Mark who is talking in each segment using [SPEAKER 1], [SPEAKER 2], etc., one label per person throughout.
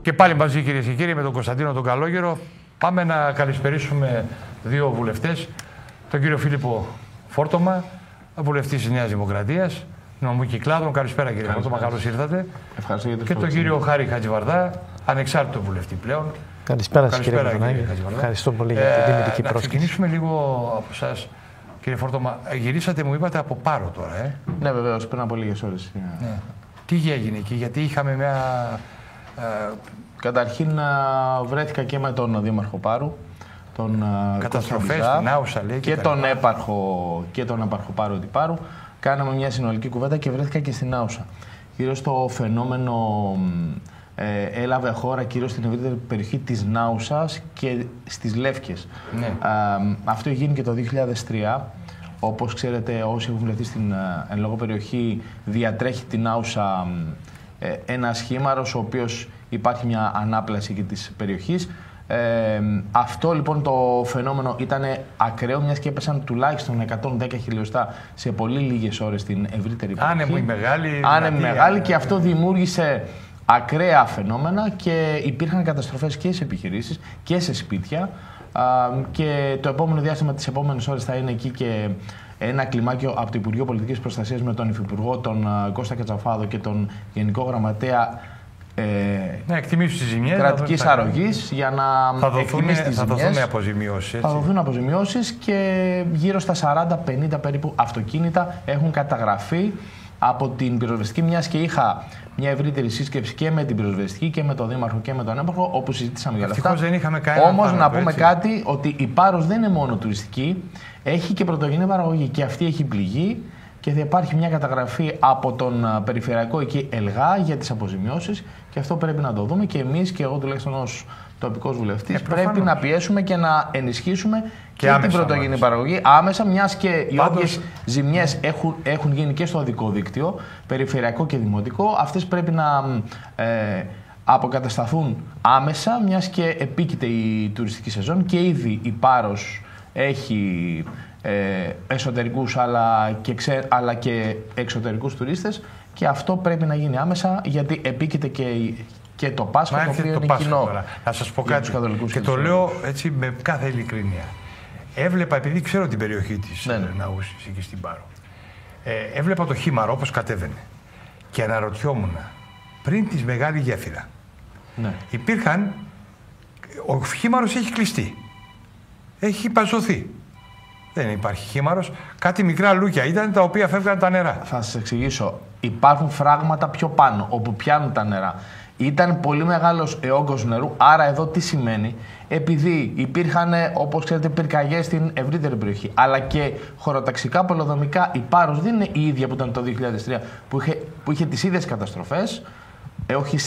[SPEAKER 1] Και πάλι μαζί, κυρίες και κύριοι, με τον Κωνσταντίνο τον Καλόγερο, πάμε να καλησπερίσουμε δύο βουλευτές. Τον κύριο Φίλιππο Φόρτωμα, βουλευτής της Νέας Δημοκρατίας, νομικού κυκλάδων. Καλησπέρα, κύριε Φόρτωμα, καλώς ήρθατε.
[SPEAKER 2] Ευχαριστώ για την
[SPEAKER 1] Και τον κύριο Χάρη Χατζηβαρδά, ανεξάρτητο βουλευτή πλέον.
[SPEAKER 3] Καλησπέρα σας, κύριε Βαρδανάκη. Ευχαριστώ πολύ για την τιμητική πρόσκληση.
[SPEAKER 1] Να ξεκινήσουμε λίγο από εσάς, κύριε Φόρτωμα. Γυρίσατε, μου είπατε, από Πάρο τώρα,
[SPEAKER 2] Ναι, βεβαίως, πριν από λίγες ώρες.
[SPEAKER 1] Ναι. Τι έγινε εκεί, γιατί είχαμε μια...
[SPEAKER 2] Καταρχήν βρέθηκα και με τον Δήμαρχο Πάρου, τον
[SPEAKER 1] καταστροφές στην Άουσα, λέει,
[SPEAKER 2] και τον έπαρχο Πάρου Αντιπάρου. Κάναμε μια συνολική κουβέντα και βρέθηκα και στην Άουσα. Κυρίως το φαινόμενο έλαβε χώρα κυρίως στην ευρύτερη περιοχή της Νάουσας και στις Λεύκες.
[SPEAKER 1] Ναι.
[SPEAKER 2] Αυτό γίνει και το 2003. Όπως ξέρετε, όσοι έχουν βρεθεί στην εν λόγω περιοχή, διατρέχει την Άουσα ένας χήμαρος, ο οποίος υπάρχει μια ανάπλαση και της περιοχής. Αυτό λοιπόν το φαινόμενο ήταν ακραίο, μιας και έπεσαν τουλάχιστον 110 χιλιοστά σε πολύ λίγες ώρες στην ευρύτερη περιοχή. Άνεμη μεγάλη, και αυτό δημιούργησε ακραία φαινόμενα και υπήρχαν καταστροφές και σε επιχειρήσεις και σε σπίτια. Και το επόμενο διάστημα, τις επόμενες ώρες, θα είναι εκεί και ένα κλιμάκιο από το Υπουργείο Πολιτικής Προστασίας με τον Υφυπουργό, τον Κώστα Κατσαφάδο, και τον Γενικό Γραμματέα κρατικής αρρωγής, για να εκτιμήσει τις ζημιές. Θα δοθούν αποζημιώσεις και γύρω στα 40-50 περίπου αυτοκίνητα έχουν καταγραφεί από την πυροσβεστική, μιας και είχα μια ευρύτερη σύσκεψη και με την πυροσβεστική και με τον Δήμαρχο και με τον Έπαρχο, όπου συζητήσαμε για αυτά. Όμως να πούμε κάτι, ότι η Πάρος δεν είναι μόνο τουριστική, έχει και πρωτογενή παραγωγή και αυτή έχει πληγεί και θα υπάρχει μια καταγραφή από τον περιφερειακό εκεί ΕΛΓΑ για τις αποζημιώσεις, και αυτό πρέπει να το δούμε, και εμείς, και εγώ τουλάχιστον ως τοπικός βουλευτής, πρέπει να πιέσουμε και να ενισχύσουμε και την πρωτογενή παραγωγή άμεσα, μιας και οι όποιες ζημιές έχουν γίνει και στο οδικό δίκτυο, περιφερειακό και δημοτικό, αυτές πρέπει να αποκατασταθούν άμεσα, μιας και επίκειται η τουριστική σεζόν και ήδη η Πάρος έχει εσωτερικούς αλλά και εξωτερικούς τουρίστες, και αυτό πρέπει να γίνει άμεσα, γιατί επίκειται και το Πάσχα, το οποίο είναι κοινό.
[SPEAKER 1] Να σας πω κάτι, και το λέω έτσι με κάθε ειλικρίνεια. Έβλεπα, επειδή ξέρω την περιοχή της Ναούσης εκεί στην Πάρο, έβλεπα το χήμαρο όπως κατέβαινε και αναρωτιόμουν, πριν τη μεγάλη γέφυρα, ο χήμαρος έχει κλειστεί, έχει παζωθεί. Δεν υπάρχει χήμαρος. Κάτι μικρά λούκια ήταν, τα οποία φεύγαν τα νερά.
[SPEAKER 2] Θα σας εξηγήσω. Υπάρχουν φράγματα πιο πάνω, όπου πιάνουν τα νερά. Ήταν πολύ μεγάλος όγκος νερού, άρα εδώ τι σημαίνει? Επειδή υπήρχαν, όπως ξέρετε, πυρκαγιές στην ευρύτερη περιοχή, αλλά και χωροταξικά, πολεοδομικά, η Πάρος δεν είναι η ίδια που ήταν το 2003, που είχε τις ίδιες καταστροφές, όχι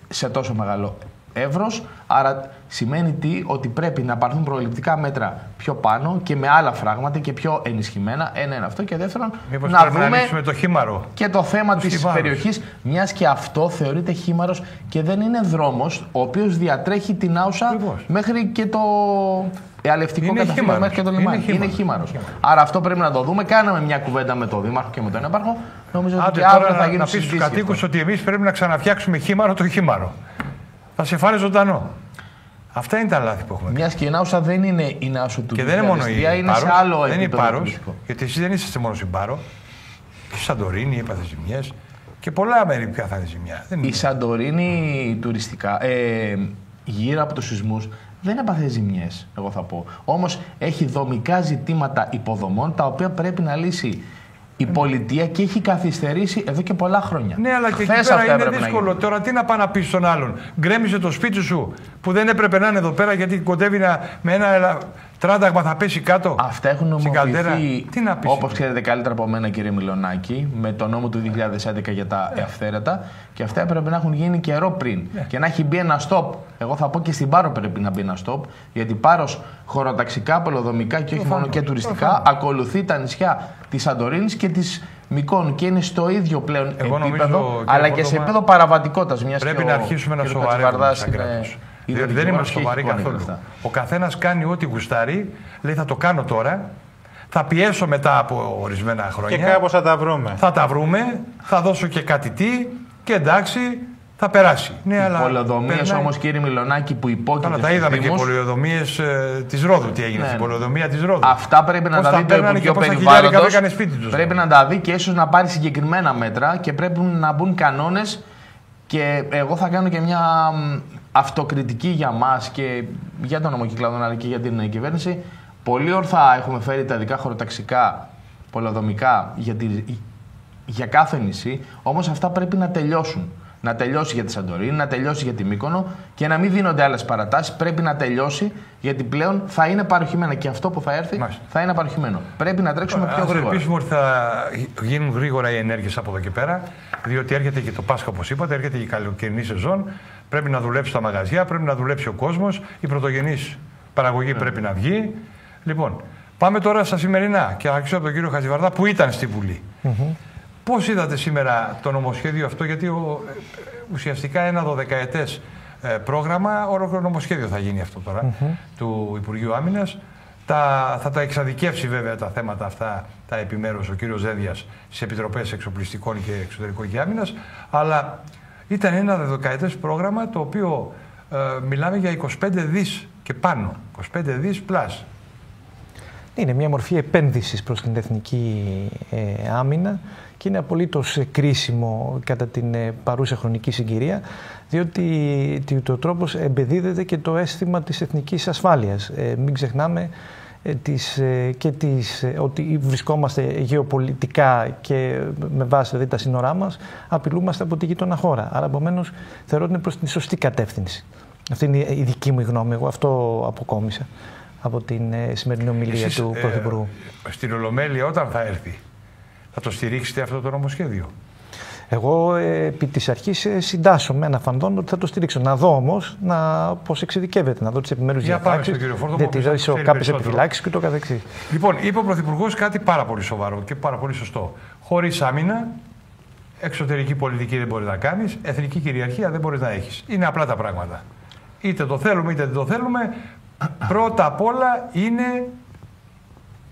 [SPEAKER 2] σε τόσο μεγάλο εύρος. Άρα σημαίνει ότι πρέπει να πάρθουν προληπτικά μέτρα πιο πάνω και με άλλα φράγματα και πιο ενισχυμένα. Ένα είναι αυτό. Και δεύτερον,
[SPEAKER 1] να δούμε
[SPEAKER 2] το χήμαρο και το θέμα της περιοχής, μιας και αυτό θεωρείται χήμαρος και δεν είναι δρόμος ο οποίος διατρέχει την Άουσα μέχρι και το αλευτικό καταφύγιο, μέχρι και το λιμάνι. Είναι χήμαρος. Άρα αυτό πρέπει να το δούμε. Κάναμε μια κουβέντα με τον Δήμαρχο και με τον Έπαρχο. Νομίζω ότι αύριο θα γίνουν συζητήσεις.
[SPEAKER 1] Να πεις στους κατοίκους ότι εμείς πρέπει να ξαναφτιάξουμε χήμαρο το χήμαρο. Θα σε φάρει ζωντανό. Αυτά είναι τα λάθη που έχουμε.
[SPEAKER 2] Μιας και η Νάουσα δεν είναι η Νάουσα του 2003,
[SPEAKER 1] και δεν είναι μόνο η
[SPEAKER 2] είναι σε άλλο επίπεδο.
[SPEAKER 1] Δεν είναι η Πάρος, γιατί εσείς δεν είσαστε μόνο στην Πάρο. Και η Σαντορίνη έπαθε ζημιές και πολλά μέρη πια θα είναι ζημιά.
[SPEAKER 2] Η Σαντορίνη τουριστικά, γύρω από τους σεισμούς, δεν έπαθε ζημιές, εγώ θα πω. Όμως έχει δομικά ζητήματα υποδομών, τα οποία πρέπει να λύσει η πολιτεία, και έχει καθυστερήσει εδώ και πολλά χρόνια.
[SPEAKER 1] Ναι, αλλά και εκεί πέρα είναι δύσκολο. Τώρα τι να πάει να πει στον άλλον? Γκρέμισε το σπίτι σου που δεν έπρεπε να είναι εδώ πέρα, γιατί κοντεύει με ένα τράνταγμα θα πέσει κάτω.
[SPEAKER 2] Αυτά έχουν νομοποιηθεί, όπως ξέρετε καλύτερα από μένα, κύριε Μιλονάκη, με το νόμο του 2011 για τα αυθαίρετα, και αυτά έπρεπε να έχουν γίνει καιρό πριν. Και να έχει μπει ένα stop. Εγώ θα πω και στην Πάρο πρέπει να μπει ένα stop, γιατί Πάρος χωροταξικά, πολεοδομικά και όχι μόνο και τουριστικά ακολουθεί τα νησιά της Σαντορίνης και της Μυκόνου, και είναι στο ίδιο πλέον επίπεδο, αλλά και σε επίπεδο παραβατικότητας.
[SPEAKER 1] Πρέπει να αρχίσουμε να σοβαρεύουμε σαν κράτος. Δεν είμαστε σοβαροί καθόλου. Ο καθένας κάνει ό,τι γουστάρει, λέει θα το κάνω τώρα, θα πιέσω μετά από ορισμένα χρόνια.
[SPEAKER 3] Και κάπως θα τα βρούμε.
[SPEAKER 1] Θα τα βρούμε, θα δώσω και κάτι τι, και εντάξει, θα περάσει. Ναι,
[SPEAKER 2] οι πολεοδομίες όμως, κύριε Μιλονάκη, που υπόκειται στους
[SPEAKER 1] τα είδαμε και οι πολεοδομίες της Ρόδου. Τι έγινε στην πολεοδομία της Ρόδου.
[SPEAKER 2] Αυτά πρέπει να τα δει το Υπουργείο Περιβάλλοντος. Πρέπει να τα δει και ίσως να πάρει συγκεκριμένα μέτρα και πρέπει να μπουν κανόνες. Και εγώ θα κάνω και μια αυτοκριτική για μας και για τον νομοκυκλάδο αλλά και για την κυβέρνηση. Πολύ ορθά έχουμε φέρει τα ειδικά χωροταξικά, πολεοδομικά για κάθε νησί, όμως αυτά πρέπει να τελειώσουν. Να τελειώσει για τη Σαντορίνη, να τελειώσει για τη Μύκονο και να μην δίνονται άλλες παρατάσεις. Πρέπει να τελειώσει γιατί πλέον θα είναι παροχημένα και αυτό που θα έρθει θα είναι παροχημένο. Πρέπει να τρέξουμε πιο γρήγορα.
[SPEAKER 1] Ελπίζουμε ότι θα γίνουν γρήγορα οι ενέργειες από εδώ και πέρα, διότι έρχεται και το Πάσχα, όπως είπατε, έρχεται και η καλοκαιρινή σεζόν. Πρέπει να δουλέψει τα μαγαζιά, πρέπει να δουλέψει ο κόσμος, η πρωτογενής παραγωγή πρέπει να βγει. Λοιπόν, πάμε τώρα στα σημερινά και αρχίσω από τον κύριο Χατζηβαρδά που ήταν στη Βουλή. Πώς είδατε σήμερα το νομοσχέδιο αυτό, γιατί ουσιαστικά ένα 12ετές πρόγραμμα, ολόκληρο νομοσχέδιο θα γίνει αυτό τώρα του Υπουργείου Άμυνας. Θα τα εξαδικεύσει βέβαια τα θέματα αυτά, τα επιμέρους, ο κύριος Δένδιας στις Επιτροπές Εξοπλιστικών και Εξωτερικών και Άμυνας, αλλά ήταν ένα 12ετές πρόγραμμα το οποίο μιλάμε για 25 δις και πάνω, 25 δις πλάς.
[SPEAKER 3] Είναι μια μορφή επένδυσης προς την εθνική άμυνα και είναι απολύτως κρίσιμο κατά την παρούσα χρονική συγκυρία, διότι το τρόπος εμπεδίδεται και το αίσθημα της εθνικής ασφάλειας. Μην ξεχνάμε ότι βρισκόμαστε γεωπολιτικά και με βάση δηλαδή τα σύνορά μας απειλούμαστε από τη γείτονα χώρα. Άρα, επομένως, θεωρώ ότι είναι προς την σωστή κατεύθυνση. Αυτή είναι η δική μου γνώμη. Εγώ αυτό αποκόμισα από την σημερινή ομιλία του Πρωθυπουργού.
[SPEAKER 1] Στην Ολομέλεια όταν θα έρθει, θα το στηρίξετε αυτό το νομοσχέδιο?
[SPEAKER 3] Εγώ επί της αρχής συντάσσομαι αναφανδόν ότι θα το στηρίξω. Να δω όμως πώς εξειδικεύεται, να δω τις επιμέρους διατάξεις, διατηρήσω κάποιες επιφυλάξεις και το καθεξής.
[SPEAKER 1] Λοιπόν, είπε ο Πρωθυπουργός κάτι πάρα πολύ σοβαρό και πάρα πολύ σωστό. Χωρίς άμυνα, εξωτερική πολιτική δεν μπορείς να κάνεις, εθνική κυριαρχία δεν μπορείς να έχεις. Είναι απλά τα πράγματα. Είτε το θέλουμε είτε δεν το θέλουμε. Πρώτα απ' όλα είναι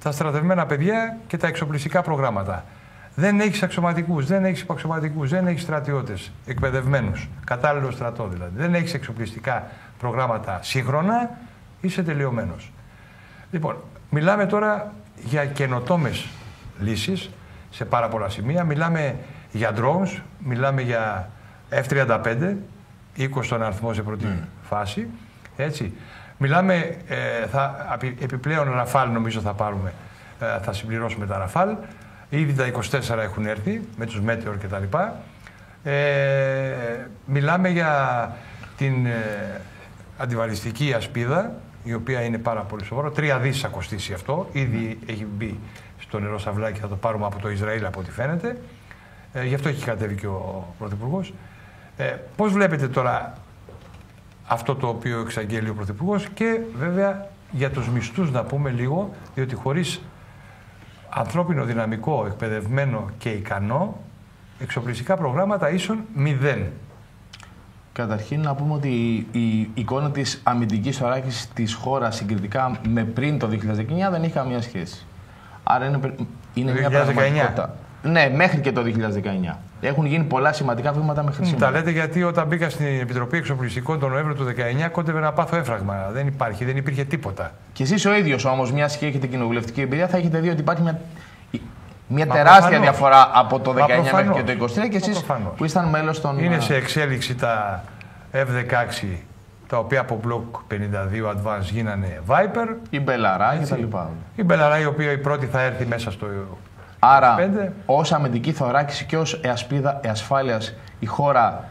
[SPEAKER 1] τα στρατευμένα παιδιά και τα εξοπλιστικά προγράμματα. Δεν έχεις αξιωματικούς, δεν έχεις υπαξιωματικούς, δεν έχεις στρατιώτες εκπαιδευμένους, κατάλληλο στρατό δηλαδή. Δεν έχεις εξοπλιστικά προγράμματα σύγχρονα, είσαι τελειωμένος. Λοιπόν, μιλάμε τώρα για καινοτόμες λύσεις σε πάρα πολλά σημεία. Μιλάμε για drones, μιλάμε για F-35, 20 στον αριθμό σε πρώτη φάση, έτσι. Μιλάμε, επιπλέον Ραφάλ νομίζω θα πάρουμε, θα συμπληρώσουμε τα Ραφάλ. Ήδη τα 24 έχουν έρθει με τους Meteor και τα λοιπά. Μιλάμε για την αντιβαλιστική ασπίδα, η οποία είναι πάρα πολύ σοβαρό. 3 δις θα κοστίσει αυτό. Ήδη έχει μπει στο νερό σαυλάκι, θα το πάρουμε από το Ισραήλ από ό,τι φαίνεται. Γι' αυτό έχει κατέβει και ο Πρωθυπουργός. Πώς βλέπετε τώρα αυτό το οποίο εξαγγέλει ο Πρωθυπουργός και βέβαια για τους μισθούς να πούμε λίγο, διότι χωρίς ανθρώπινο δυναμικό, εκπαιδευμένο και ικανό, εξοπλιστικά προγράμματα ίσον 0.
[SPEAKER 2] Καταρχήν να πούμε ότι η εικόνα της αμυντικής θωράκισης της χώρας συγκριτικά με πριν το 2019 δεν έχει καμία σχέση. Άρα είναι μια πραγματικότητα. Ναι, μέχρι και το 2019. Έχουν γίνει πολλά σημαντικά βήματα μέχρι σήμερα.
[SPEAKER 1] Τα λέτε γιατί όταν μπήκα στην Επιτροπή Εξοπλιστικών τον Νοέμβριο του 2019 κόντευε να πάθω έφραγμα. Δεν υπήρχε τίποτα.
[SPEAKER 2] Και εσείς ο ίδιος όμως, μιας και έχετε κοινοβουλευτική εμπειρία, θα έχετε δει ότι υπάρχει μια τεράστια διαφορά από το 19 μέχρι και το 2023 και εσείς που ήσταν μέλος των.
[SPEAKER 1] Είναι σε εξέλιξη τα F-16, τα οποία από Block 52 Advance γίνανε Viper.
[SPEAKER 2] Η Μπελαρά και τα λοιπά.
[SPEAKER 1] Η Μπελαρά, η οποία η πρώτη θα έρθει μέσα στο.
[SPEAKER 2] Άρα, ως αμυντική θωράκιση και ως ασπίδα ασφάλειας, η χώρα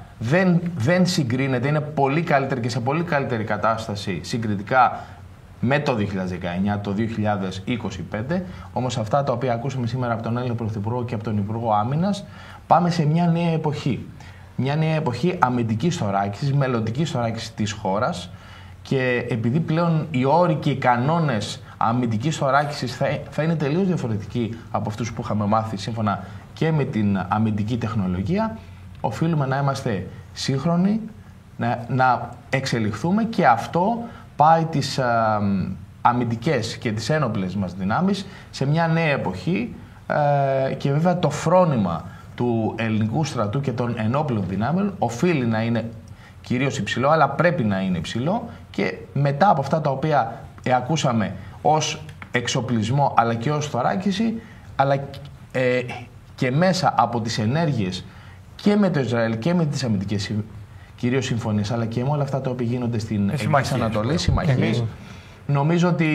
[SPEAKER 2] δεν συγκρίνεται, είναι πολύ καλύτερη και σε πολύ καλύτερη κατάσταση συγκριτικά με το 2019, το 2025. Όμως αυτά τα οποία ακούσαμε σήμερα από τον Έλληνα Πρωθυπουργό και από τον Υπουργό Άμυνας, πάμε σε μια νέα εποχή. Μια νέα εποχή αμυντικής θωράκισης, μελλοντικής θωράκισης της χώρας και επειδή πλέον οι όροι και οι κανόνες αμυντικής θωράκισης θα είναι τελείως διαφορετικοί από αυτούς που είχαμε μάθει σύμφωνα και με την αμυντική τεχνολογία, οφείλουμε να είμαστε σύγχρονοι, να εξελιχθούμε και αυτό πάει τις αμυντικές και τις ένοπλες μας δυνάμεις σε μια νέα εποχή και βέβαια το φρόνημα του ελληνικού στρατού και των ενόπλων δυνάμεων οφείλει να είναι κυρίως υψηλό, αλλά πρέπει να είναι υψηλό, και μετά από αυτά τα οποία ακούσαμε ως εξοπλισμό αλλά και ως θωράκιση, αλλά και μέσα από τις ενέργειες και με το Ισραήλ και με τις αμυντικές κυρίως συμφωνίες, αλλά και με όλα αυτά τα οποία γίνονται στην Ανατολή, συμμαχίες, νομίζω ότι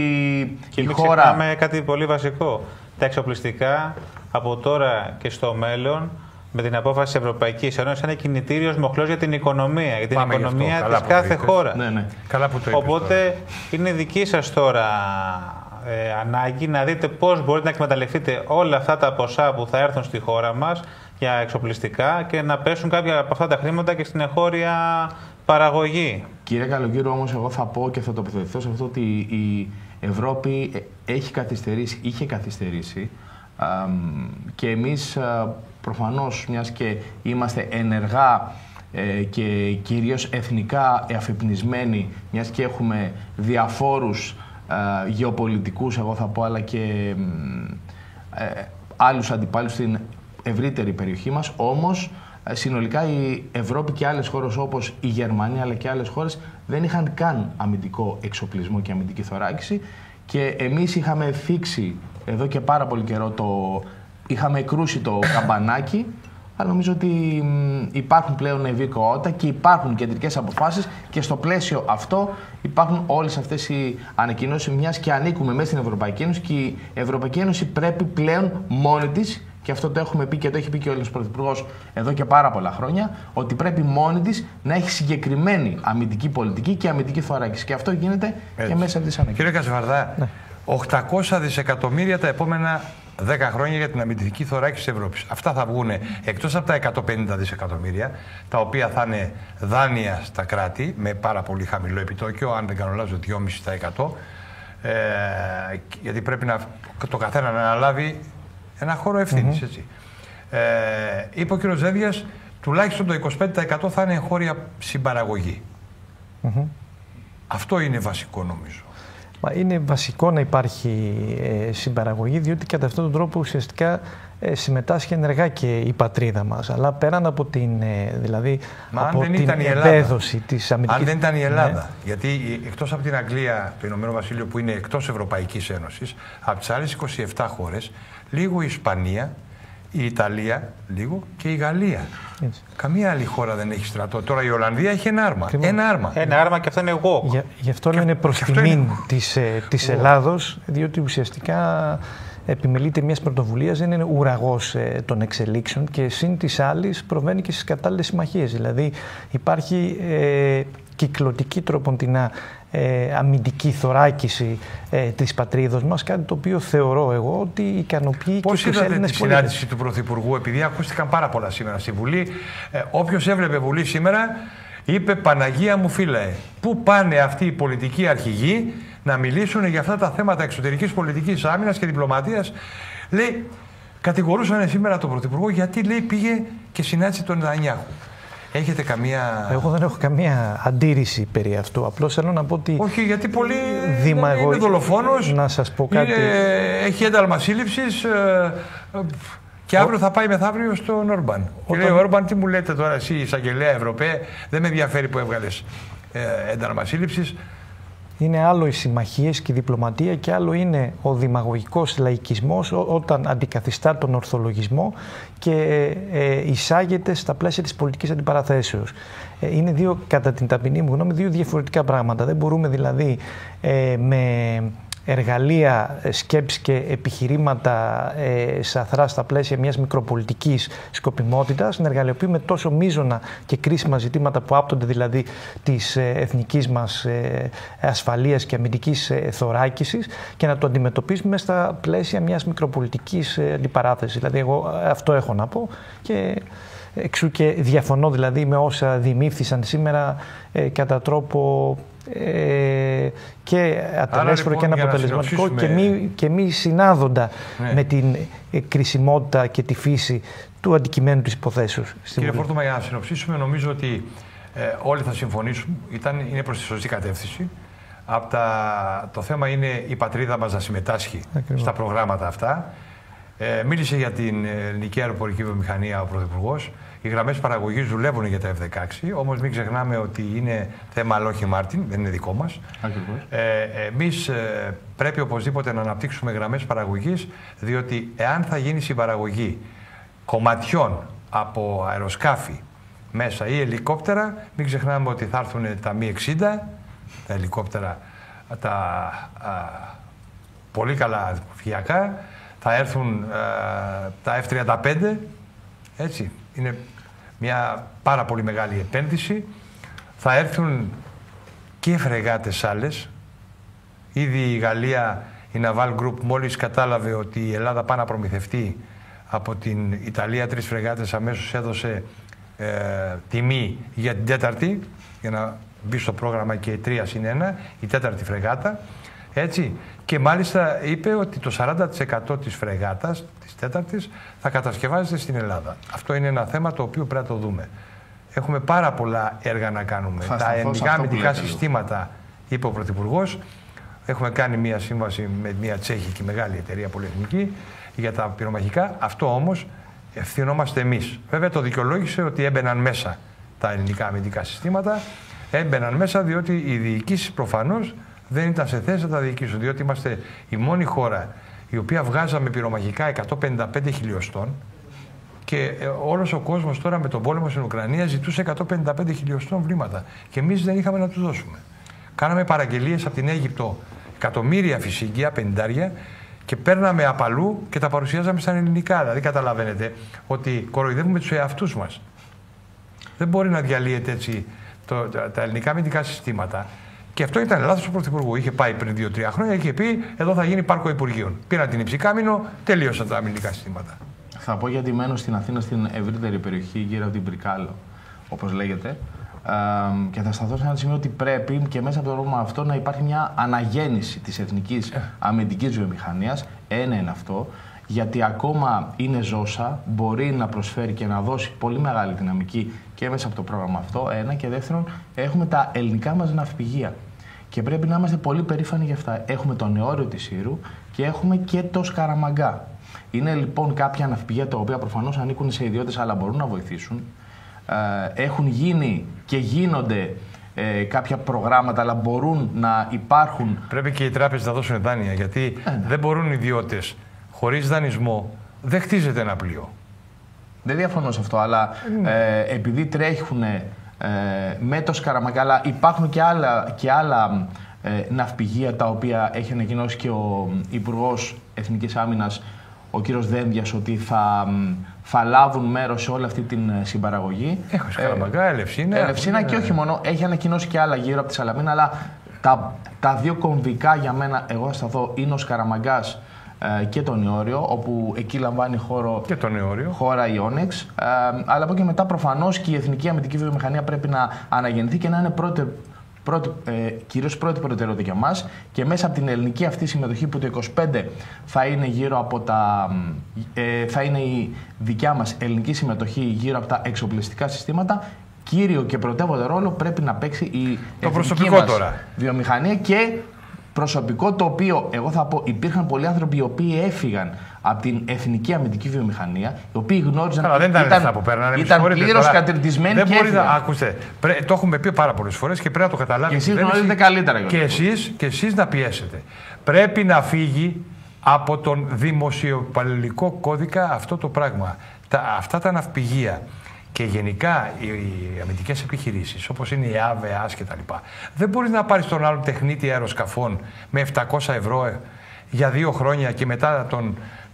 [SPEAKER 4] η χώρα... Ξεχνάμε κάτι πολύ βασικό. Τα εξοπλιστικά από τώρα και στο μέλλον, με την απόφαση της Ευρωπαϊκής Ένωσης, είναι κινητήριος μοχλός για την οικονομία, για την οικονομία της κάθε χώρας.
[SPEAKER 1] Ναι. Καλά που το
[SPEAKER 4] Οπότε είναι δική σας τώρα ανάγκη να δείτε πώς μπορείτε να εκμεταλλευτείτε όλα αυτά τα ποσά που θα έρθουν στη χώρα μας για εξοπλιστικά και να πέσουν κάποια από αυτά τα χρήματα και στην εγχώρια παραγωγή.
[SPEAKER 2] Κύριε Καλογύρου, όμως εγώ θα πω και θα τοποθετηθώ σε αυτό ότι η Ευρώπη είχε καθυστερήσει και εμείς προφανώς, μιας και είμαστε ενεργά και κυρίως εθνικά αφυπνισμένοι, μιας και έχουμε διαφόρους γεωπολιτικούς, εγώ θα πω, αλλά και άλλους αντιπάλους στην ευρύτερη περιοχή μας, όμως συνολικά η Ευρώπη και άλλες χώρες όπως η Γερμανία αλλά και άλλες χώρες δεν είχαν καν αμυντικό εξοπλισμό και αμυντική θωράκιση, και εμείς είχαμε θίξει εδώ και πάρα πολύ καιρό είχαμε κρούσει το καμπανάκι, αλλά νομίζω ότι υπάρχουν πλέον ευήκοότητα και υπάρχουν κεντρικές αποφάσεις, και στο πλαίσιο αυτό υπάρχουν όλες αυτές οι ανακοινώσεις, μιας και ανήκουμε μέσα στην Ευρωπαϊκή Ένωση, και η Ευρωπαϊκή Ένωση πρέπει πλέον μόνη της, και αυτό το έχουμε πει και το έχει πει και ο Έλληνας Πρωθυπουργός εδώ και πάρα πολλά χρόνια, ότι πρέπει μόνη της να έχει συγκεκριμένη αμυντική πολιτική και αμυντική θωράκιση. Και αυτό γίνεται και μέσα από τις ανακοινώσεις.
[SPEAKER 1] Κύριε Κατσαβαρδά, 800 δισεκατομμύρια τα επόμενα 10 χρόνια για την αμυντική θωράκιση της Ευρώπης. Αυτά θα βγουν εκτός από τα 150 δισεκατομμύρια, τα οποία θα είναι δάνεια στα κράτη με πάρα πολύ χαμηλό επιτόκιο, αν δεν κάνω λάθος 2,5%. Γιατί πρέπει το καθένα να αναλάβει ένα χώρο ευθύνης, έτσι. Είπε ο κ. Δένδιας, τουλάχιστον το 25% θα είναι εγχώρια συμπαραγωγή. Αυτό είναι βασικό, νομίζω.
[SPEAKER 3] Είναι βασικό να υπάρχει συμπαραγωγή, διότι κατά αυτόν τον τρόπο ουσιαστικά συμμετάσχει ενεργά και η πατρίδα μας. Αλλά πέραν από την, δηλαδή, από την επέδοση της αμυντικής...
[SPEAKER 1] Αν δεν ήταν η Ελλάδα, γιατί εκτός από την Αγγλία, το Ηνωμένο Βασίλειο που είναι εκτός Ευρωπαϊκής Ένωσης, από τις άλλες 27 χώρες, λίγο η Ισπανία, η Ιταλία λίγο και η Γαλλία. Έτσι. Καμία άλλη χώρα δεν έχει στρατό. Τώρα η Ολλανδία έχει ένα άρμα.
[SPEAKER 4] Ένα άρμα και αυτό είναι εγώ.
[SPEAKER 3] Γι' αυτό είναι προς τιμήν της Ελλάδος, διότι ουσιαστικά επιμελείται μιας πρωτοβουλίας, δεν είναι ουραγός των εξελίξεων, και συν της άλλης προβαίνει και στις κατάλληλες συμμαχίες. Δηλαδή υπάρχει κυκλωτική τροποντινά αμυντική θωράκιση της πατρίδος μας, κάτι το οποίο θεωρώ εγώ ότι ικανοποιεί και τους Έλληνες πολίτες. Πώς είδατε τη
[SPEAKER 1] συνάντηση του Πρωθυπουργού, επειδή ακούστηκαν πάρα πολλά σήμερα στη Βουλή? Όποιος έβλεπε Βουλή σήμερα είπε, Παναγία μου φίλε, πού πάνε αυτοί οι πολιτικοί αρχηγοί να μιλήσουν για αυτά τα θέματα εξωτερικής πολιτικής, άμυνας και διπλωματίας? Λέει, κατηγορούσαν σήμερα τον Πρωθυπουργό γιατί, λέει, πήγε και συνάντησε τον Νετανιάχου. Έχετε καμία...
[SPEAKER 3] Εγώ δεν έχω καμία αντίρρηση περί αυτού. Απλώς θέλω να πω ότι...
[SPEAKER 1] Όχι, γιατί πολύ είναι δολοφόνος,
[SPEAKER 3] να σας πω κάτι...
[SPEAKER 1] έχει ένταλμα σύλληψης και αύριο θα πάει μεθαύριο στον Όρμπαν. Και λέει ο Όρμπαν, τι μου λέτε τώρα εσύ, εισαγγελέα Ευρωπαία, δεν με ενδιαφέρει που έβγαλες ένταλμα σύλληψης.
[SPEAKER 3] Είναι άλλο οι συμμαχίες και η διπλωματία, και άλλο είναι ο δημαγωγικός λαϊκισμός όταν αντικαθιστά τον ορθολογισμό και εισάγεται στα πλαίσια της πολιτικής αντιπαραθέσεως. Είναι δύο, κατά την ταπεινή μου γνώμη, δύο διαφορετικά πράγματα. Δεν μπορούμε δηλαδή με εργαλεία, σκέψη και επιχειρήματα σαθρά στα πλαίσια μιας μικροπολιτικής σκοπιμότητας να εργαλειοποιούμε τόσο μείζωνα και κρίσιμα ζητήματα που άπτονται δηλαδή της εθνικής μας ασφαλείας και αμυντικής θωράκισης, και να το αντιμετωπίσουμε στα πλαίσια μιας μικροπολιτικής αντιπαράθεσης. Δηλαδή εγώ αυτό έχω να πω, και εξού και διαφωνώ δηλαδή με όσα δημήφθησαν σήμερα κατά τρόπο και ατελέσφορο και αναποτελεσματικό και μη συνάδοντα με την κρισιμότητα και τη φύση του αντικειμένου της υποθέσεως.
[SPEAKER 1] Κύριε Φόρτωμα, για να συνοψίσουμε, νομίζω ότι όλοι θα συμφωνήσουμε, είναι προς τη σωστή κατεύθυνση. Το θέμα είναι η πατρίδα μας να συμμετάσχει στα προγράμματα αυτά. Μίλησε για την ελληνική αεροπορική βιομηχανία ο Πρωθυπουργός. Οι γραμμές παραγωγής δουλεύουν για τα F-16, όμως μην ξεχνάμε ότι είναι θέμα Lockheed Martin, δεν είναι δικό μας. Εμείς πρέπει οπωσδήποτε να αναπτύξουμε γραμμές παραγωγής, διότι εάν θα γίνει συμπαραγωγή κομματιών από αεροσκάφη μέσα ή ελικόπτερα, μην ξεχνάμε ότι θα έρθουν τα Mi-60, τα ελικόπτερα πολύ καλά φυγιακά, θα έρθουν τα F-35, έτσι. Είναι μια πάρα πολύ μεγάλη επένδυση. Θα έρθουν και φρεγάτες άλλες. Ήδη η Γαλλία, η Naval Group, μόλις κατάλαβε ότι η Ελλάδα πάει να προμηθευτεί από την Ιταλία 3 φρεγάτες, αμέσως έδωσε τιμή για την 4η, για να μπει στο πρόγραμμα και η 3 συν 1, η 4η φρεγάτα. Έτσι. Και μάλιστα είπε ότι το 40% της φρεγάτας, της 4ης, θα κατασκευάζεται στην Ελλάδα. Αυτό είναι ένα θέμα το οποίο πρέπει να το δούμε. Έχουμε πάρα πολλά έργα να κάνουμε. Τα ελληνικά αμυντικά συστήματα, είπε ο Πρωθυπουργός. Έχουμε κάνει μια σύμβαση με μια τσέχικη μεγάλη εταιρεία πολυεθνική για τα πυρομαχικά. Αυτό όμως ευθυνόμαστε εμείς. Βέβαια το δικαιολόγησε ότι έμπαιναν μέσα τα ελληνικά αμυντικά συστήματα. Έμπαιναν μέσα διότι οι διοικήσεις προφανώς δεν ήταν σε θέση να τα διοικήσουν, διότι είμαστε η μόνη χώρα η οποία βγάζαμε πυρομαχικά 155 χιλιοστών και όλος ο κόσμος τώρα με τον πόλεμο στην Ουκρανία ζητούσε 155 χιλιοστών βλήματα και εμείς δεν είχαμε να τους δώσουμε. Κάναμε παραγγελίες από την Αίγυπτο εκατομμύρια φυσικία, 50, και παίρναμε απ' αλλού και τα παρουσιάζαμε στα ελληνικά. Δηλαδή καταλαβαίνετε ότι κοροϊδεύουμε τους εαυτούς μας. Δεν μπορεί να διαλύεται έτσι τα ελληνικά αμυντικά συστήματα. Και αυτό ήταν λάθος του Πρωθυπουργού. Είχε πάει πριν 2-3 χρόνια και είχε πει: εδώ θα γίνει πάρκο Υπουργείων. Πήραν την Υψηκάμινο, τελείωσαν τα αμυντικά συστήματα.
[SPEAKER 2] Θα πω γιατί μένω στην Αθήνα, στην ευρύτερη περιοχή γύρω από την Πρικάλο, όπως λέγεται. Και θα σταθώ σε ένα σημείο ότι πρέπει και μέσα από το ρόλο αυτό να υπάρχει μια αναγέννηση της εθνικής αμυντικής βιομηχανίας. Ένα είναι αυτό, γιατί ακόμα είναι ζώσα, μπορεί να προσφέρει και να δώσει πολύ μεγάλη δυναμική και μέσα από το πρόγραμμα αυτό. Ένα. Και δεύτερον, έχουμε τα ελληνικά μας ναυπηγεία. Και πρέπει να είμαστε πολύ περήφανοι γι' αυτά. Έχουμε το νεόριο της Ήρου και έχουμε και το Σκαραμαγκά. Είναι λοιπόν κάποια ναυπηγεία τα οποία προφανώς ανήκουν σε ιδιώτες, αλλά μπορούν να βοηθήσουν. Έχουν γίνει και γίνονται κάποια προγράμματα, αλλά μπορούν να υπάρχουν.
[SPEAKER 1] Πρέπει και οι τράπεζες να δώσουν δάνεια, γιατί δεν μπορούν οι ιδιώτες χωρίς δανεισμό, δεν χτίζεται ένα πλοίο.
[SPEAKER 2] Δεν διαφωνώ σε αυτό, αλλά επειδή τρέχουν με το Σκαραμαγκά, αλλά υπάρχουν και άλλα ναυπηγεία τα οποία έχει ανακοινώσει και ο Υπουργός Εθνικής Άμυνας, ο κύριος Δένδιας, ότι θα λάβουν μέρος σε όλη αυτή την συμπαραγωγή.
[SPEAKER 1] Έχω Σκαραμαγκά, Ελευσίνα.
[SPEAKER 2] Ελευσίνα και όχι μόνο, έχει ανακοινώσει και άλλα γύρω από τη Σαλαμίνα, αλλά τα δύο κομβικά για μένα, εγώ θα σταθώ, είναι ο Σκαραμαγκάς και τον Ιόριο, όπου εκεί λαμβάνει χώρα η Όνεξ. Αλλά από εκεί μετά προφανώς και η εθνική αμυντική βιομηχανία πρέπει να αναγεννηθεί και να είναι κυρίως πρώτη προτεραιότητα για μας, και μέσα από την ελληνική αυτή συμμετοχή που το 25 θα είναι γύρω από θα είναι η δικιά μας ελληνική συμμετοχή γύρω από τα εξοπλιστικά συστήματα, κύριο και πρωτεύοντα ρόλο πρέπει να παίξει η εθνική μας βιομηχανία και προσωπικό, το οποίο εγώ θα πω υπήρχαν πολλοί άνθρωποι οι οποίοι έφυγαν από την εθνική αμυντική βιομηχανία, οι οποίοι γνώριζαν
[SPEAKER 1] ότι
[SPEAKER 2] ήταν πλήρως κατηρτισμένοι και έφυγαν.
[SPEAKER 1] Ακούστε, το έχουμε πει πάρα πολλές φορές και πρέπει να το καταλάβετε.
[SPEAKER 2] Και εσείς γνωρίζετε καλύτερα.
[SPEAKER 1] Και εσείς να πιέσετε. Πρέπει να φύγει από τον δημοσιοπαλληλικό κώδικα αυτό το πράγμα. Αυτά τα ναυπηγεία και γενικά οι αμυντικές επιχειρήσεις, όπως είναι η ΑΒΕ, ΑΣ κτλ. Δεν μπορείς να πάρεις τον άλλον τεχνίτη αεροσκαφών με 700 ευρώ για 2 χρόνια και μετά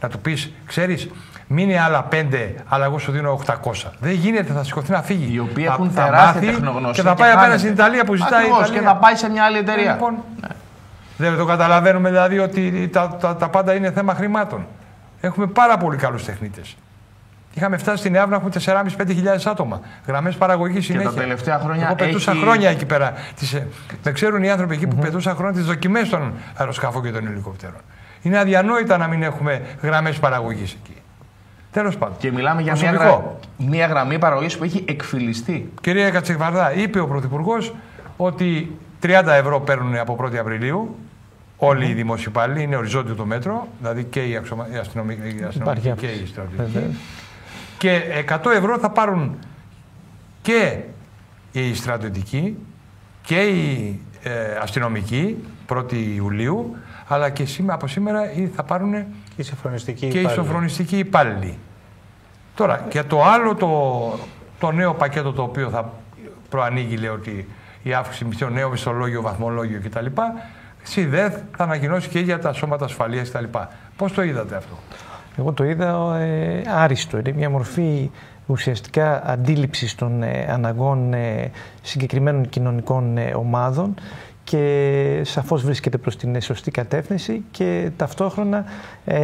[SPEAKER 1] να του πεις, ξέρεις, μείνει άλλα 5, αλλά εγώ σου δίνω 800. Δεν γίνεται, θα σηκωθεί να φύγει.
[SPEAKER 2] Οι οποίοι έχουν τεράστια τεχνογνωσία
[SPEAKER 1] και θα πάει απέναντι στην Ιταλία που ζητάει.
[SPEAKER 2] Ακριβώς, και θα πάει σε μια άλλη εταιρεία.
[SPEAKER 1] Λοιπόν, δεν το καταλαβαίνουμε δηλαδή ότι τα πάντα είναι θέμα χρημάτων. Έχουμε πάρα πολύ καλούς τεχνίτες. Είχαμε φτάσει στην ΕΑΒ να έχουμε 4.500-5.000 άτομα. Γραμμές παραγωγής συνέχεια.
[SPEAKER 2] Και τα τελευταία χρόνια.
[SPEAKER 1] Εγώ πετούσα χρόνια εκεί πέρα. Με ξέρουν οι άνθρωποι εκεί που πετούσαν χρόνια τις δοκιμές των αεροσκαφών και των ελικόπτερων. Είναι αδιανόητα να μην έχουμε γραμμές παραγωγής εκεί. Τέλος πάντων.
[SPEAKER 2] Και μιλάμε για μια γραμμή παραγωγής που έχει εκφυλιστεί.
[SPEAKER 1] Κυρία Κατσιβαρδά, είπε ο Πρωθυπουργός ότι 30 ευρώ παίρνουν από 1η Απριλίου Όλοι οι δημοσιοπάλληλοι είναι οριζόντιο το μέτρο, δηλαδή και οι αστυνομικοί και οι στρατιωτικοί. Και 100 ευρώ θα πάρουν και οι στρατιωτικοί και οι αστυνομικοί 1η Ιουλίου, αλλά και από σήμερα θα πάρουν και οι σοφρονιστικοί υπάλληλοι. Τώρα, και το άλλο το νέο πακέτο το οποίο θα προανοίγει, λέει ότι η αύξηση μισθών, νέο μισθολόγιο, βαθμολόγιο κτλ. ΣΥΔΕΘ θα ανακοινώσει και για τα σώματα ασφαλείας κτλ. Πώς το είδατε αυτό?
[SPEAKER 3] Εγώ το είδα άριστο. Είναι μια μορφή ουσιαστικά αντίληψης των αναγκών συγκεκριμένων κοινωνικών ομάδων και σαφώς βρίσκεται προς την σωστή κατεύθυνση και ταυτόχρονα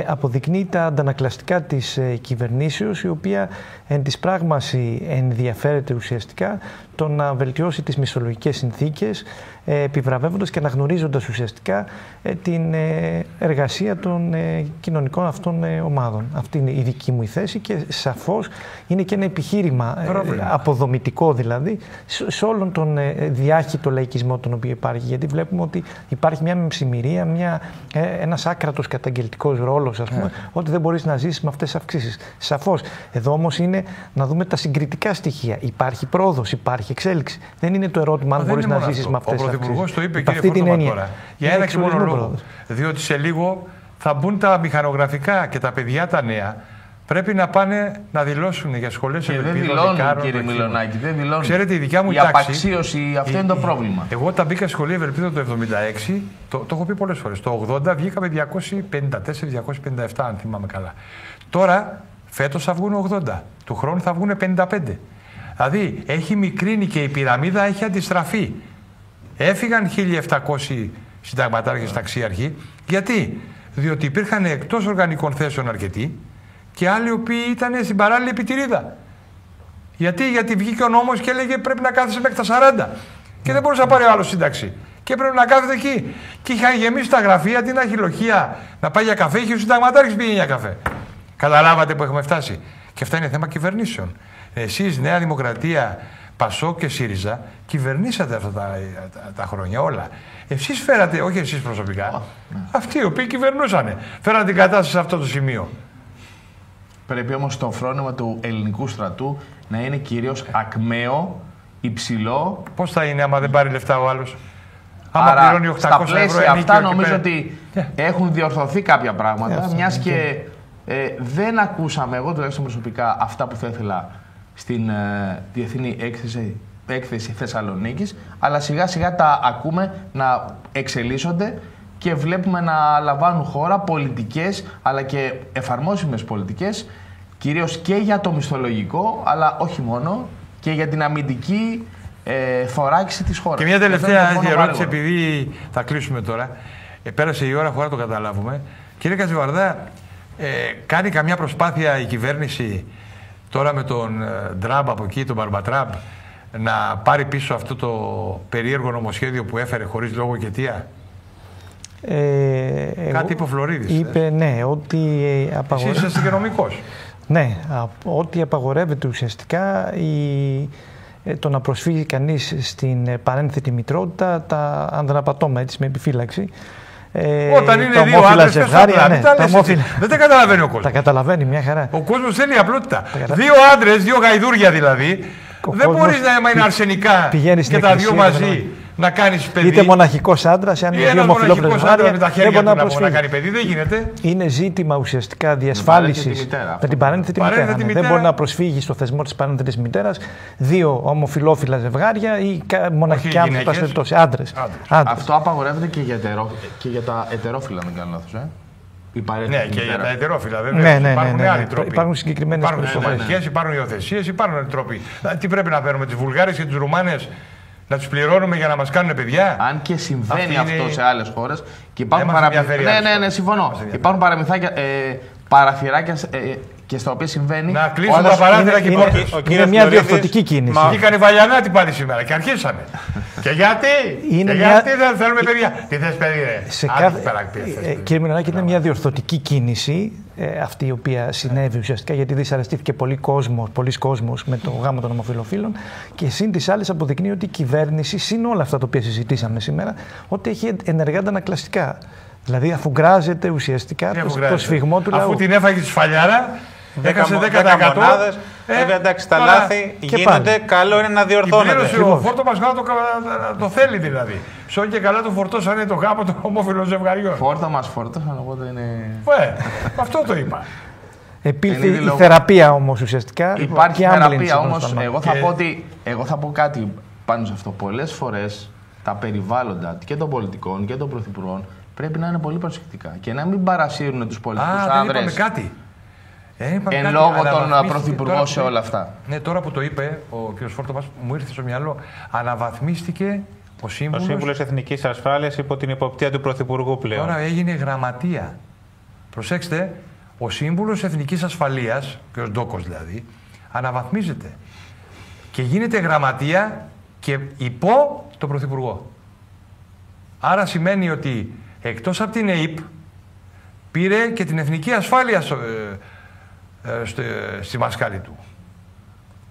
[SPEAKER 3] αποδεικνύει τα αντανακλαστικά της κυβερνήσεως, η οποία εν της πράγμαση ενδιαφέρεται ουσιαστικά το να βελτιώσει τις μισθολογικές συνθήκες, επιβραβεύοντας και αναγνωρίζοντας ουσιαστικά την εργασία των κοινωνικών αυτών ομάδων. Αυτή είναι η δική μου η θέση και σαφώς είναι και ένα επιχείρημα αποδομητικό δηλαδή σε όλον τον διάχυτο λαϊκισμό τον οποίο υπάρχει, γιατί βλέπουμε ότι υπάρχει μια μεμψημυρία, ένας άκρατος καταγγελτικός ρόλος, ας πούμε, ότι δεν μπορείς να ζήσεις με αυτές τις αυξήσεις. Σαφώς. Εδώ όμως είναι να δούμε τα συγκριτικά στοιχεία. Υπάρχει πρόοδος, υπάρχει εξέλιξη. Δεν είναι το ερώτημα αν μπορείς να ζήσεις με αυτές τις αυξήσεις.
[SPEAKER 1] Ο Πρωθυπουργός το είπε, κύριε Φώτομα, τώρα. Για ένα και μόνο λόγο. Διότι σε λίγο θα μπουν τα μηχανογραφικά και τα παιδιά τα νέα πρέπει να πάνε να δηλώσουν για σχολές
[SPEAKER 2] ελπίδων. Και δεν δηλώνουν, κύριε Μιλονάκη, δεν δηλώνουν.
[SPEAKER 1] Ξέρετε, η δικιά μου
[SPEAKER 2] η
[SPEAKER 1] τάξη.
[SPEAKER 2] Απαξίωση, αυτό είναι το πρόβλημα.
[SPEAKER 1] Εγώ όταν μπήκα σχολείο Ευελπίδων το 1976, το έχω πει πολλές φορές. Το 1980 βγήκαμε 254-257, αν θυμάμαι καλά. Τώρα, φέτος θα βγουν 80. Του χρόνου θα βγουν 55. Δηλαδή, έχει μικρύνει και η πυραμίδα έχει αντιστραφεί. Έφυγαν 1.700 συνταγματάρχες ταξίαρχοι. Γιατί? Διότι υπήρχαν εκτός οργανικών θέσεων αρκετοί και άλλοι οποίοι ήταν στην παράλληλη επιτηρίδα. Γιατί βγήκε ο νόμος και έλεγε πρέπει να κάθεσαι μέχρι τα 40. Και δεν μπορούσε να πάρει άλλο σύνταξη. Και πρέπει να κάθεται εκεί. Και είχαν γεμίσει τα γραφεία, αντί να έχει λοχεία να πάει για καφέ, είχε ο συνταγματάρχης πήγε για καφέ. Καταλάβατε που έχουμε φτάσει. Και αυτά είναι θέμα κυβερνήσεων. Εσείς, Νέα Δημοκρατία, Πασόκ και ΣΥΡΙΖΑ, κυβερνήσατε αυτά τα χρόνια όλα. Εσείς φέρατε, όχι εσείς προσωπικά, αυτοί οι οποίοι κυβερνούσαν, φέραν την κατάσταση σε αυτό το σημείο.
[SPEAKER 2] Πρέπει όμως το φρόνημα του ελληνικού στρατού να είναι κυρίως ακμαίο, υψηλό.
[SPEAKER 1] Πώς θα είναι άμα δεν πάρει λεφτά ο άλλος?
[SPEAKER 2] Άμα πληρώνει 800 ευρώ αυτά νομίζω ότι έχουν διορθωθεί κάποια πράγματα, μιας και δεν ακούσαμε, εγώ τουλάχιστον προσωπικά, αυτά που θα ήθελα στην Διεθνή Έκθεση Θεσσαλονίκης, αλλά σιγά σιγά τα ακούμε να εξελίσσονται και βλέπουμε να λαμβάνουν χώρα πολιτικές αλλά και εφαρμόσιμες πολιτικές, κυρίως και για το μισθολογικό, αλλά όχι μόνο, και για την αμυντική θωράκιση της χώρας.
[SPEAKER 1] Και μια τελευταία ερώτηση, επειδή θα κλείσουμε τώρα. Πέρασε η ώρα, χωρά το καταλάβουμε. Κύριε Κατζιβαρδά, κάνει καμιά προσπάθεια η κυβέρνηση τώρα με τον Τραμπ από εκεί, τον Μπαρμπατράμπ, να πάρει πίσω αυτό το περίεργο νομοσχέδιο που έφερε χωρίς λόγο και αιτία? Κάτι είπε ο Φλωρίδης.
[SPEAKER 3] Είπε, ναι, ότι
[SPEAKER 1] απαγορεύεται. Εσείς είστε και νομικός.
[SPEAKER 3] Ναι, ότι απαγορεύεται ουσιαστικά το να προσφύγει κανείς στην παρένθετη μητρότητα τα ανδραπατώμα, έτσι, με επιφύλαξη.
[SPEAKER 1] Όταν είναι δύο άντρες, ζευγάρια, δεν τα καταλαβαίνει ο κόσμος.
[SPEAKER 3] Τα καταλαβαίνει μια χαρά.
[SPEAKER 1] Ο κόσμος θέλει απλότητα. Δύο άντρες, δύο γαϊδούρια δηλαδή, δεν μπορείς να είναι αρσενικά και τα δύο μαζί να κάνεις παιδί.
[SPEAKER 3] Είτε μοναχικός άντρας, αν είναι δύο ομοφυλόφιλες ζευγάρια,
[SPEAKER 1] με τα χέρια του να κάνει παιδί, δεν γίνεται.
[SPEAKER 3] Είναι ζήτημα ουσιαστικά διασφάλισης με την παρένθετη μητέρα. Δεν μπορεί να προσφύγει στο θεσμό της παρένθετης μητέρας δύο ομοφυλόφιλα ζευγάρια ή μοναχικοί άντρες.
[SPEAKER 2] Αυτό απαγορεύεται και για τα ετερόφιλα, αν δεν κάνω λάθος.
[SPEAKER 1] Ναι, και για τα ετερόφιλα, βέβαια. Υπάρχουν άλλοι τρόποι.
[SPEAKER 3] Υπάρχουν συγκεκριμένες
[SPEAKER 1] προσωπικές, υπάρχουν υιοθεσίες, υπάρχουν τρόποι. Τι πρέπει να φέρουμε, τις Βουλγάρες και τις Ρουμάνες, να τους πληρώνουμε για να μας κάνουν παιδιά?
[SPEAKER 2] Αν και συμβαίνει αυτό σε άλλες χώρες και υπάρχουν ναι, συμφωνώ. Υπάρχουν παραθυράκια και στα οποία συμβαίνει.
[SPEAKER 1] Να κλείσουν τα παράθυρα και οι πόρτες.
[SPEAKER 3] Είναι μια διορθωτική κίνηση.
[SPEAKER 1] Βγήκαν οι Βαλιανάτοι πάλι σήμερα και αρχίσανε. Και γιατί? Γιατί δεν θέλουμε παιδιά? Τι θες παιδί, ρε?
[SPEAKER 3] Κύριε Μιλονάκη, είναι μια διορθωτική κίνηση αυτή η οποία συνέβη ουσιαστικά, γιατί δυσαρεστήθηκε πολλοί κόσμος με το γάμο των ομοφυλοφίλων, και συν τις άλλες αποδεικνύει ότι η κυβέρνηση, συν όλα αυτά τα οποία συζητήσαμε σήμερα, ότι έχει ενεργά αντανακλαστικά. Δηλαδή αφουγκράζεται ουσιαστικά το σφιγμό του λαού.
[SPEAKER 1] Αφού την έφαγε τη σφαλιάρα, έκασε 10%.
[SPEAKER 4] Εντάξει, τα λάθη γίνονται, καλό είναι να διορθώνονται.
[SPEAKER 1] Ο Φόρτομας το θέλει δηλαδή. Σ' και καλά το φορτώσανε το γάμο των ομόφυλων ζευγαριών.
[SPEAKER 2] Φόρτομας φορτώσαν, οπότε είναι...
[SPEAKER 1] Αυτό το είπα.
[SPEAKER 3] Επήλθε η θεραπεία όμως ουσιαστικά.
[SPEAKER 2] Υπάρχει θεραπεία όμως. Εγώ θα πω κάτι πάνω σε αυτό. Πολλές φορές τα περιβάλλοντα και των πολιτικών και των πρωθυπουργών πρέπει να είναι πολύ προσεκτικά και να μην παρασύρουν τους πολιτικούς άνδρες.
[SPEAKER 1] Δεν είπαμε κάτι.
[SPEAKER 2] Εν λόγω των πρωθυπουργών σε όλα αυτά.
[SPEAKER 1] Ναι, τώρα που το είπε ο κ. Φόρτομας, μου ήρθε στο μυαλό, αναβαθμίστηκε ο
[SPEAKER 4] Σύμβουλος Εθνικής Ασφάλειας υπό την υποπτία του Πρωθυπουργού πλέον.
[SPEAKER 1] Τώρα έγινε γραμματεία. Προσέξτε, ο Σύμβουλος Εθνικής Ασφαλείας, ο κ. Ντόκος δηλαδή, αναβαθμίζεται και γίνεται γραμματεία και υπό τον Πρωθυπουργό. Άρα σημαίνει ότι εκτός από την ΕΥΠ πήρε και την Εθνική Ασφάλεια στη μασκάλη του.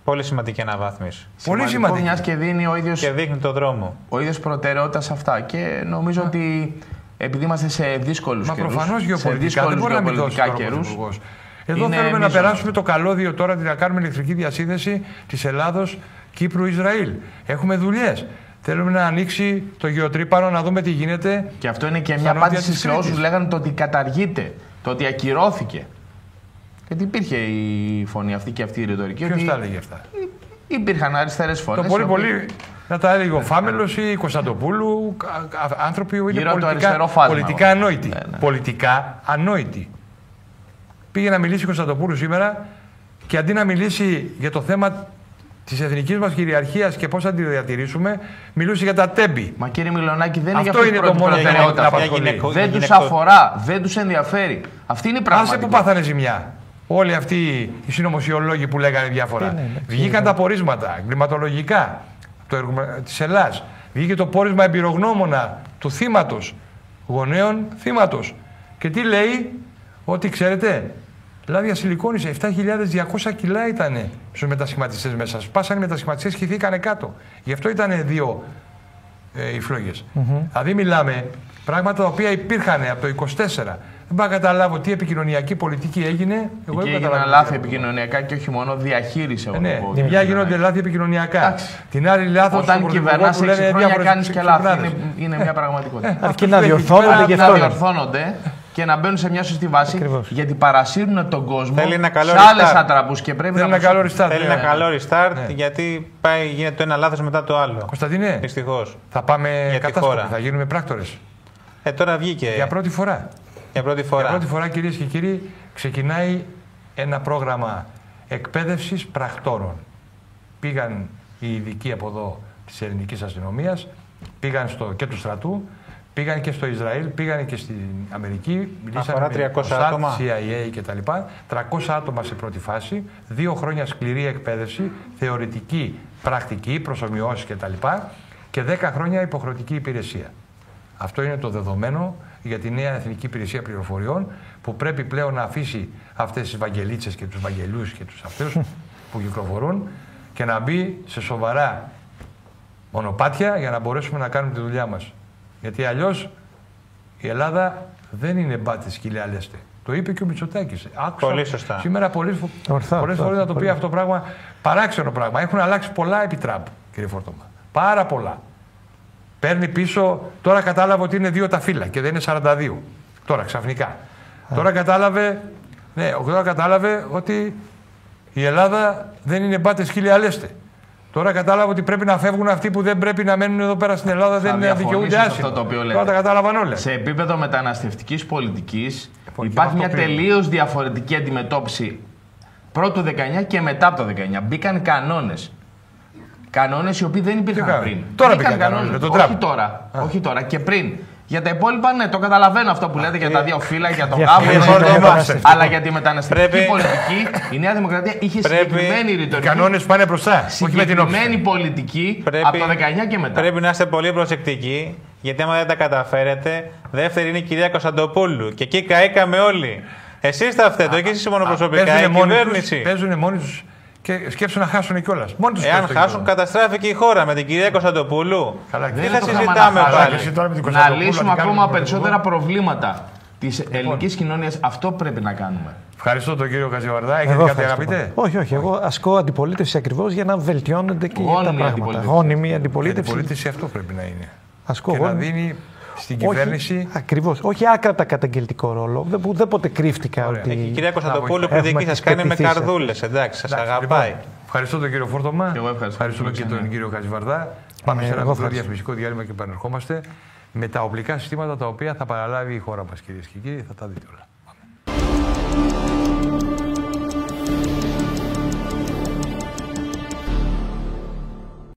[SPEAKER 4] Πολύ σημαντική αναβάθμιση.
[SPEAKER 1] Πολύ σημαντική.
[SPEAKER 2] Μιας και δίνει ο ίδιος,
[SPEAKER 4] και δείχνει τον δρόμο.
[SPEAKER 2] Ο ίδιος προτεραιότητα σε αυτά. Και νομίζω ότι επειδή είμαστε σε δύσκολους καιρούς.
[SPEAKER 1] Μα προφανώς γεωπολιτικά δεν μπορεί να μην δώσει καιρούς. Εδώ θέλουμε να περάσουμε το καλώδιο τώρα, να κάνουμε ηλεκτρική διασύνδεση της Ελλάδος, Κύπρου, Ισραήλ. Έχουμε δουλειές. Θέλουμε να ανοίξει το γεωτρύπανο, να δούμε τι γίνεται.
[SPEAKER 2] Και αυτό είναι και μια απάντηση σε όσους λέγανε το ότι καταργείται, το ότι ακυρώθηκε. Γιατί υπήρχε η φωνή αυτή και αυτή η ρητορική.
[SPEAKER 1] Ποιος τα έλεγε αυτά?
[SPEAKER 2] Υπήρχαν αριστερές φωνές.
[SPEAKER 1] Το πολύ να τα έλεγε ο Φάμελος ή η Κωνσταντοπούλου, άνθρωποι που είναι πολιτικά ανόητοι. Ναι. Πολιτικά ανόητοι. Πήγε να μιλήσει η Κωνσταντοπούλου σήμερα και αντί να μιλήσει για το θέμα της εθνικής μας κυριαρχίας και πώς θα τη διατηρήσουμε, μιλούσε για τα τέμπη.
[SPEAKER 2] Μα κύριε Μιλονάκη, δεν είναι
[SPEAKER 1] αυτό είναι το μόνο προτεραιότητα.
[SPEAKER 2] Δεν τους αφορά, δεν τους ενδιαφέρει. Αυτή είναι η πραγματικότητα.
[SPEAKER 1] Άσε που πάθανε ζημιά. Όλοι αυτοί οι συνωμοσιολόγοι που λέγανε διάφορα. Βγήκαν τα πορίσματα εγκληματολογικά της Ελλάδας. Βγήκε το πόρισμα εμπειρογνώμονα του θύματος, γονέων θύματος. Και τι λέει? Ότι ξέρετε, λάδια σιλικόνης 7.200 κιλά ήταν στους μετασχηματιστές μέσα. Σπάσανε οι μετασχηματιστές και χυθήκανε κάτω. Γι' αυτό ήταν δύο οι φλόγες. Δηλαδή μιλάμε πράγματα τα οποία υπήρχαν από το 24. Δεν πάω να καταλάβω τι επικοινωνιακή πολιτική έγινε.
[SPEAKER 2] Εγώ δεν έγιναν λάθη επικοινωνιακά και όχι μόνο διαχείριση.
[SPEAKER 1] Ναι, τη μια γίνονται λάθη επικοινωνιακά. Την άλλη λάθος.
[SPEAKER 2] Όταν κυβερνάς 6 χρόνια κάνεις και λάθη. Είναι μια πραγματικότητα.
[SPEAKER 3] Αρκεί να διορθώνονται
[SPEAKER 2] και να μπαίνουν σε μια σωστή βάση. Ακριβώς. Γιατί παρασύρουν τον κόσμο
[SPEAKER 4] σε
[SPEAKER 2] άλλες ατραπούς και πρέπει
[SPEAKER 1] να
[SPEAKER 4] Θέλει ένα καλό restart γιατί γίνεται το ένα λάθος μετά το άλλο.
[SPEAKER 1] Κωνσταντίνε,
[SPEAKER 4] δυστυχώς.
[SPEAKER 1] Θα πάμε κατάσκοποι, θα γίνουμε πράκτορες.
[SPEAKER 4] Τώρα βγήκε.
[SPEAKER 1] Για πρώτη φορά.
[SPEAKER 4] Για πρώτη φορά,
[SPEAKER 1] κυρίες και κύριοι, ξεκινάει ένα πρόγραμμα εκπαίδευσης πρακτόρων. Πήγαν οι ειδικοί από εδώ της ελληνικής αστυνομίας, πήγαν και του στρατού, πήγαν και στο Ισραήλ, πήγαν και στην Αμερική, μιλήσανε με το ΣΑΤ, CIA κτλ. 300 άτομα σε πρώτη φάση, 2 χρόνια σκληρή εκπαίδευση, θεωρητική, πρακτική, προσομοιώσεις κτλ. Και 10 χρόνια υποχρεωτική υπηρεσία. Αυτό είναι το δεδομένο για τη νέα Εθνική Υπηρεσία Πληροφοριών, που πρέπει πλέον να αφήσει αυτές τις βαγγελίτσες και τους βαγγελιούς και τους αυτούς που κυκλοφορούν και να μπει σε σοβαρά μονοπάτια για να μπορέσουμε να κάνουμε τη δουλειά μας. Γιατί αλλιώς η Ελλάδα δεν είναι μπάτες σκυλιάλεστε. Το είπε και ο Μητσοτάκης.
[SPEAKER 4] Πολύ σωστά.
[SPEAKER 1] Σήμερα πολλές φορές να το πει αυτό το πράγμα, παράξενο πράγμα. Έχουν αλλάξει πολλά επί Τραμπ, κύριε Φόρτομα. Πάρα πολλά. Παίρνει πίσω, τώρα κατάλαβε ότι είναι 2 τα φύλλα και δεν είναι 42. Τώρα ξαφνικά. Τώρα κατάλαβε ότι η Ελλάδα δεν είναι μπάτες σκύλια αλέστε. Τώρα κατάλαβε ότι πρέπει να φεύγουν αυτοί που δεν πρέπει να μένουν εδώ πέρα στην Ελλάδα, δεν δικαιούνται άσυλο. Τώρα τα κατάλαβαν όλα.
[SPEAKER 2] Σε επίπεδο μεταναστευτικής πολιτικής υπάρχει μια τελείως διαφορετική αντιμετώπιση πρώτου 19 και μετά από το 19. Μπήκαν κανόνες. Κανόνες οι οποίοι δεν υπήρχαν πριν.
[SPEAKER 1] Τώρα μπήκαν κανόνες με τον Τραμπ.
[SPEAKER 2] Όχι τώρα και πριν. Για τα υπόλοιπα, ναι, το καταλαβαίνω αυτό που λέτε για τα 2 φύλλα, για τον γάμο. Αλλά για τη μεταναστευτική πολιτική η Νέα Δημοκρατία είχε συγκεκριμένη ρητορική.
[SPEAKER 1] Οι κανόνες πάνε μπροστά.
[SPEAKER 2] Συγκεκριμένη πολιτική από το 19 και μετά.
[SPEAKER 4] Πρέπει να είστε πολύ προσεκτικοί, γιατί άμα δεν τα καταφέρετε, δεύτερη είναι η κυρία Κωνσταντοπούλου. Και εκεί καήκαμε όλοι. Εσείς τα φταίτε, όχι εσείς μόνο προσωπικά. Η κυβέρνηση.
[SPEAKER 1] Παίζουν μόνοι τους Και σκέψου να χάσουν κιόλας.
[SPEAKER 4] Εάν χάσουν, καταστράφει και η χώρα με την κυρία Κωνσταντοπούλου.
[SPEAKER 1] Τι
[SPEAKER 4] θα συζητάμε πάλι.
[SPEAKER 2] Να λύσουμε ακόμα περισσότερα προβλήματα της ελληνικής κοινωνίας. Αυτό πρέπει να κάνουμε.
[SPEAKER 1] Ευχαριστώ τον κύριο Χατζηβαρδά. Έχετε κάτι αγαπητέ?
[SPEAKER 3] Όχι. Εγώ ασκώ αντιπολίτευση ακριβώς για να βελτιώνονται και τα πράγματα. Γόνιμη αντιπολίτευση.
[SPEAKER 1] Η αντιπολίτευση αυτό πρέπει να είναι.
[SPEAKER 3] Ασκώ
[SPEAKER 1] και να δίνει στην κυβέρνηση.
[SPEAKER 3] Ακριβώς. Όχι άκρατα καταγγελτικό ρόλο. Ουδέποτε κρύφτηκα ότι.
[SPEAKER 4] Η κυρία Κωνσταντοπούλου, που δική σας κάνει με καρδούλες. Εντάξει, σας αγαπάει.
[SPEAKER 1] Ευχαριστώ τον κύριο Φόρτωμα. Ευχαριστούμε και τον κύριο Χατζηβαρδά. Πάμε σε ένα μικρό διαφημιστικό διάλειμμα και επανερχόμαστε με τα οπλικά συστήματα τα οποία θα παραλάβει η χώρα μας, κυρίες και κύριοι. Θα τα δείτε όλα.